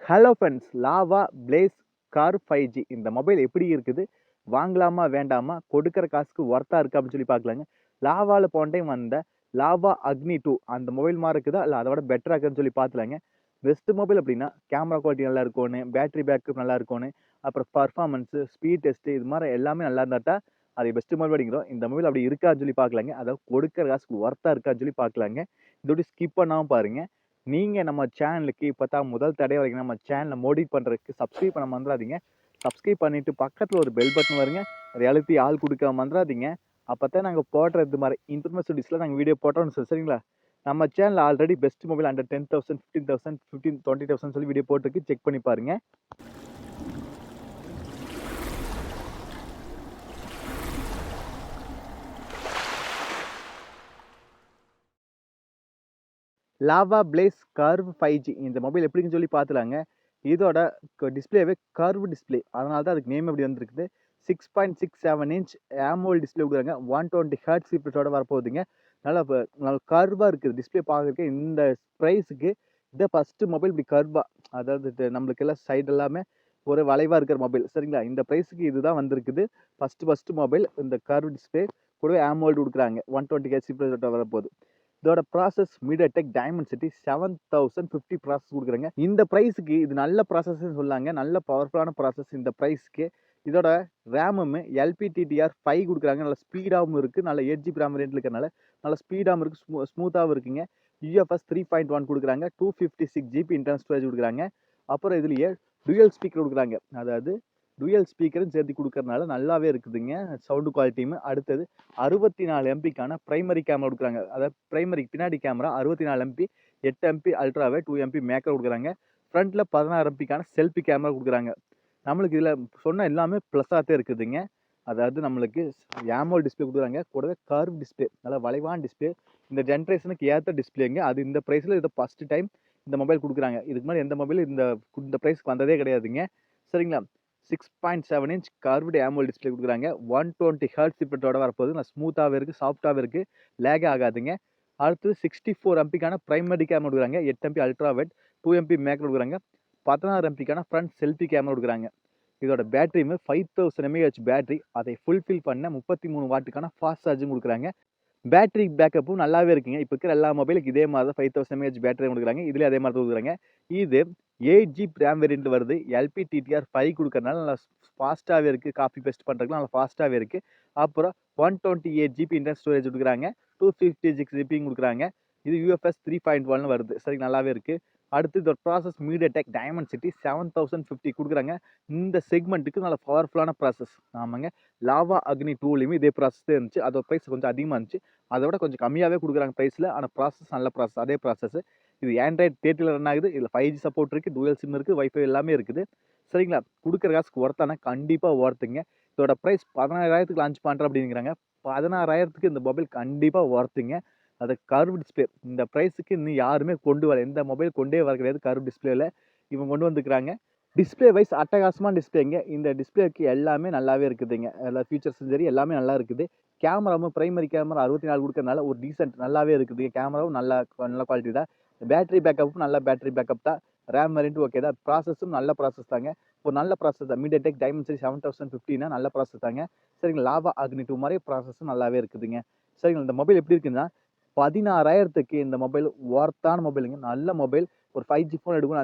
Hello friends, lava place car 5G இந்த mobile எப்படி இருக்குது? வாங்கலாமா வேண்டாமா? கொடுக்குற காசுக்கு ஒர்த்தா இருக்கா அப்படின்னு சொல்லி பார்க்கலாங்க. லாவால போன டைம் வந்த லாவா அக்னி 2 அந்த மொபைல் மாரி இருக்குதா? இல்ல அத விட பெட்டரா இருக்குதான்னு சொல்லி பார்த்துலாங்க. பெஸ்ட் மொபைல் அப்படின்னா கேமரா குவாலிட்டி நல்லா இருக்கணும், பேட்டரி பேக்கப் நல்லா இருக்கணும், அப்புறம் பர்ஃபார்மன்ஸ், ஸ்பீட் டெஸ்ட் இது மாரி எல்லாமே நல்லா இருந்தா தான் அது பெஸ்ட் மொபைல் அப்படிங்கிறோம். இந்த மொபைல் அப்படி இருக்கான்னு சொல்லி பார்க்கலாங்க. அதாவது கொடுக்குற காசுக்கு ஒர்த்தா இருக்கான்னு சொல்லி பார்க்கலாங்க. இதோட ஸ்கிப் பண்ணாம பாருங்க. நீங்க நம்ம சேனலுக்கு இப்பதான் முதல் தடவை வரைக்கும் நம்ம சேனலை மோடிஃபை பண்றதுக்கு சப்ஸ்கிரைப் பண்ண மறந்துடாதீங்க. சப்ஸ்கிரைப் பண்ணிட்டு பக்கத்துல ஒரு பெல் பட்டன் வருங்க. அதை அழுத்தி ஆள் கொடுக்க மறந்துடாதீங்க. அப்பதான் நாங்க போடுற இது மாதிரி இன்ஃபர்மேஷன் டிஸ்ல நாங்க வீடியோ போட்டோம்னு சரிங்களா? நம்ம channel already best mobile under 10,000 15,000 15 20,000 சொல்லி வீடியோ போட்டுருக்கு. செக் பண்ணி பாருங்க. லாவா பிளேஸ் கர்வ் 5G இந்த மொபைல் எப்படின்னு சொல்லி பார்த்துலாங்க. இதோட டிஸ்பிளேவே கர்வ் டிஸ்பிளே, அதனால தான் அதுக்கு நேம் எப்படி வந்திருக்குது. 6.67 இன்ச் AMOLED டிஸ்பிளே கொடுக்குறாங்க. 120 ஹெர்ட்ஸ் ரிஃப்ரெஷோட வரப்போகுதுங்க. நல்லா கர்வாக இருக்குது டிஸ்பிளே பார்க்குறதுக்கு. இந்த ப்ரைஸுக்கு இதை ஃபஸ்ட்டு மொபைல் இப்படி கர்வாக, அதாவது நம்மளுக்கு எல்லாம் சைடு எல்லாமே ஒரு வளைவாக இருக்கிற மொபைல் சரிங்களா? இந்த ப்ரைஸுக்கு இதுதான் வந்திருக்குது. ஃபஸ்ட்டு மொபைல் இந்த கர்வ் டிஸ்பிளே கூடவே AMOLED கொடுக்குறாங்க. 120 ஹெர்ட்ஸ் ரிஃப்ரெஷோட வரப்போகுது. இதோட ப்ராசஸ் MediaTek Dimensity 7050 ப்ராசஸ் கொடுக்குறாங்க. இந்த ப்ரைஸுக்கு இது நல்ல ப்ராசஸ்ன்னு சொல்லாங்க. நல்ல பவர்ஃபுல்லான ப்ராசஸ் இந்த ப்ரைஸ்க்கு. இதோட ரேமும் LPDDR5 கொடுக்குறாங்க. நல்ல ஸ்பீடாகவும் இருக்குது. நல்ல 8GB ரேம் ரேட்டில் இருக்கிறனால நல்ல ஸ்பீடாகவும் இருக்குது, ஸ்மூத்தாகவும் இருக்குங்க. UFS 3.1 கொடுக்குறாங்க. 256GB இன்டர்னல் ஸ்டோரேஜ் கொடுக்குறாங்க. அப்புறம் இதுலேயே டூயல் ஸ்பீக்கர் கொடுக்குறாங்க. அதாவது டூயல் ஸ்பீக்கரும் சேர்த்து கொடுக்கறனால நல்லாவே இருக்குதுங்க சவுண்டு குவாலிட்டியும். அடுத்தது 64 எம்பிக்கான பிரைமரி கேமரா கொடுக்குறாங்க. அதாவது பிரைமரி பின்னாடி camera 64 MP, 8 MP அல்ட்ராவே, 2 MP macro கொடுக்குறாங்க. ஃப்ரண்ட்டில் 16 எம்பிக்கான செல்ஃபி கேமரா கொடுக்குறாங்க. நம்மளுக்கு இதில் சொன்ன எல்லாமே ப்ளஸ்ஸாகத்தே இருக்குதுங்க. அதாவது நம்மளுக்கு AMOLED டிஸ்பிளே கொடுக்குறாங்க. கூடவே கர்வ் டிஸ்பிளே, நல்லா வளைவான டிஸ்பிளே. இந்த ஜென்ரேஷனுக்கு ஏற்ற டிஸ்பிளேங்க. அது இந்த ப்ரைஸில் இதை ஃபஸ்ட்டு டைம் இந்த மொபைல் கொடுக்குறாங்க. இதுக்கு முன்னாடி எந்த மொபைலும் இந்த ப்ரைஸ்க்கு வந்ததே கிடையாதுங்க சரிங்களா? 6.7 இன்ச் கர்வ்டு AMOLED டிஸ்பிளே கொடுக்குறாங்க. 120 ஹெர்ட்ஸ் ரிஃப்ரெஷோட வரப்போகுது. நல்லா ஸ்மூத்தாகவே இருக்குது, சாஃப்டாகவே இருக்குது, லேக் ஆகாதுங்க. அடுத்தது 64 எம்பிக்கான பிரைமரி கேமரா கொடுக்குறாங்க. 8 எம்பி அல்ட்ராவைட், 2 எம்பி மேக்ரோ கொடுக்குறாங்க. 16 எம்பிக்கான ஃப்ரண்ட் செல்ஃபி கேமரா கொடுக்குறாங்க. இதோட பேட்டரியுமே 5000 mAh பேட்டரி. அதை ஃபுல்ஃபில் பண்ண 33 வாட்டுக்கான ஃபாஸ்ட் சார்ஜிங் கொடுக்குறாங்க. பேட்டரி பேக்கப்பும் நல்லாவே இருக்குங்க. இப்போ இருக்கிற எல்லா மொபைலுக்கு இதே மாதிரி தான் 5000 mAh பேட்டரி கொடுக்குறாங்க. இதுலேயே அதே மாதிரி தான் கொடுக்குறாங்க. இது 8GB ரேம் வேரியன்ட் வருது. LPDDR5 கொடுக்கறனால நல்லா ஃபாஸ்ட்டாகவே இருக்குது. காப்பி பேஸ்ட் பண்ணுறதுக்கு நல்லா ஃபாஸ்ட்டாகவே இருக்குது. அப்புறம் 128GB இன்டர்னல் ஸ்டோரேஜ் கொடுக்குறாங்க. 256GB கொடுக்குறாங்க. இது UFS 3.1 வருது. சரி, நல்லாவே இருக்குது. அடுத்து இதோட ப்ராசஸ் MediaTek Dimensity 7050 கொடுக்குறாங்க. இந்த செக்மெண்ட்டுக்கு நல்ல பவர்ஃபுல்லான ப்ராசஸ். ஆமாங்க, லாவா அக்னி 2லையுமே இதே ப்ராசஸ் தான் இருந்துச்சு. அதோட ப்ரைஸ் கொஞ்சம் அதிகமாக இருந்துச்சு. அதை விட கொஞ்சம் கம்மியாகவே கொடுக்குறாங்க ப்ரைஸில். ஆனால் ப்ராசஸ் நல்ல ப்ராசஸ், அதே ப்ராசஸ். இது ஆண்ட்ராய்டு 30 ரன் ஆகுது. இதில் 5G சப்போர்ட் இருக்குது, டூயல் சிம் இருக்குது, வைஃபை எல்லாமே இருக்குது சரிங்களா? கொடுக்குற காசுக்கு ஒர்த்தானா கண்டிப்பாக ஒர்த்துங்க. இதோட ப்ரைஸ் 16,000க்கு லான்ச் பண்ணுறேன் அப்படிங்கிறாங்க. 16,000க்கு இந்த மொபைல் கண்டிப்பாக ஒர்த்துங்க. அது கர்வ் டிஸ்பிளே. இந்த ப்ரைஸுக்கு இன்னும் யாருமே கொண்டு வரல, எந்த மொபைல் கொண்டே வர கிடையாது. கர்வ் டிஸ்பிளேல இவங்க கொண்டு வந்துக்கிறாங்க. டிஸ்பிளே வைஸ் அட்டகாசமான டிஸ்பிளேங்க. இந்த டிஸ்பிளேக்கு எல்லாமே நல்லாவே இருக்குதுங்க. எல்லா ஃபீச்சர்ஸும் சரி எல்லாமே நல்லா இருக்குது. கேமராவும் பிரைமரி கேமரா 64 கொடுக்கறனால ஒரு டீசென்ட் நல்லாவே இருக்குது. கேமராவும் நல்ல குவாலிட்டி தான். பேட்டரி பேக்கப்பும் நல்ல பேட்டரி பேக்கப் தான். ரேம் வேரியன்ட் ஓகே தான். ப்ராசஸும் நல்ல ப்ராசஸ் தாங்க. ஒரு நல்ல ப்ராசஸ் தான். MediaTek Dimensity 7050 நல்ல ப்ராசஸ் தாங்க சரிங்களா? லாவா அக்னி 2 மாதிரி ப்ராசஸும் நல்லாவே இருக்குதுங்க சரிங்களா? இந்த மொபைல் எப்படி இருக்குன்னா 16,000க்கு இந்த மொபைல் ஒர்த்தான மொபைலுங்க. நல்ல மொபைல். ஒரு 5G ஃபோன் எடுக்கணும்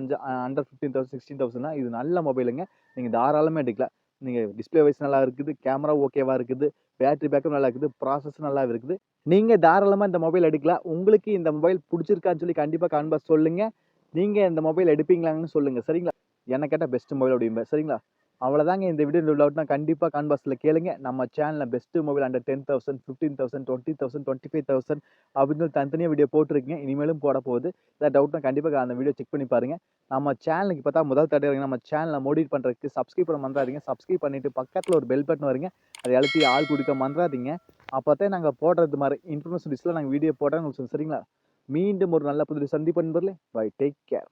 அண்டர் 15,000 16,000 இது நல்ல மொபைலுங்க. நீங்கள் தாராளமாக எடுக்கலாம். நீங்கள் டிஸ்பிளே வைஸ் நல்லா இருக்குது, கேமரா ஓகேவா இருக்குது, பேட்டரி பேக்கப் நல்லா இருக்குது, ப்ராசஸ் நல்லா இருக்குது. நீங்கள் தாராளமாக இந்த மொபைல் எடுக்கலாம். உங்களுக்கு இந்த மொபைல் பிடிச்சிருக்கான்னு சொல்லி கண்டிப்பாக கமெண்ட் பாக்ஸ் சொல்லுங்கள். நீங்கள் இந்த மொபைல் எடுப்பீங்களான்னு சொல்லுங்கள் சரிங்களா? என்ன கேட்டால் பெஸ்ட் மொபைல் அப்படிம்பேன் சரிங்களா? அவ்வளோதாங்க. இந்த வீடியோ டவுட்னா கண்டிப்பாக கமெண்ட் பாக்ஸில் கேளுங்க. நம்ம சேனலில் பெஸ்ட் மொபைல் அண்டர் 10,000 15,000 20,000 25,000 அப்படின்னு சொல்லி தனித்தனியாக வீடியோ போட்டிருக்கீங்க. இனிமேலும் போட போகுது. ஏதாவது டவுட்னா கண்டிப்பாக அந்த வீடியோ செக் பண்ணி பாருங்க. நம்ம சேனலுக்கு பார்த்தா முதல் தடவை நம்ம சேனலை மோடிஃபை பண்ணுறதுக்கு சப்ஸ்கிரைப் பண்ண மறந்துடாதீங்க. சப்ஸ்கிரைப் பண்ணிட்டு பக்கத்தில் ஒரு பெல் பட்டன் வருங்க. அதை அழுத்தி ஆள் கொடுக்க மறந்துடாதீங்க. அப்போதான் நாங்கள் போடுறது மாதிரி இன்ஃபர்மேஷன் டிஸ்ல நாங்கள் வீடியோ போடுறோம் உங்களுக்கு சரிங்களா? மீண்டும் ஒரு நல்ல புதிய சந்திப்பு நண்பர்களே. Bye, take care.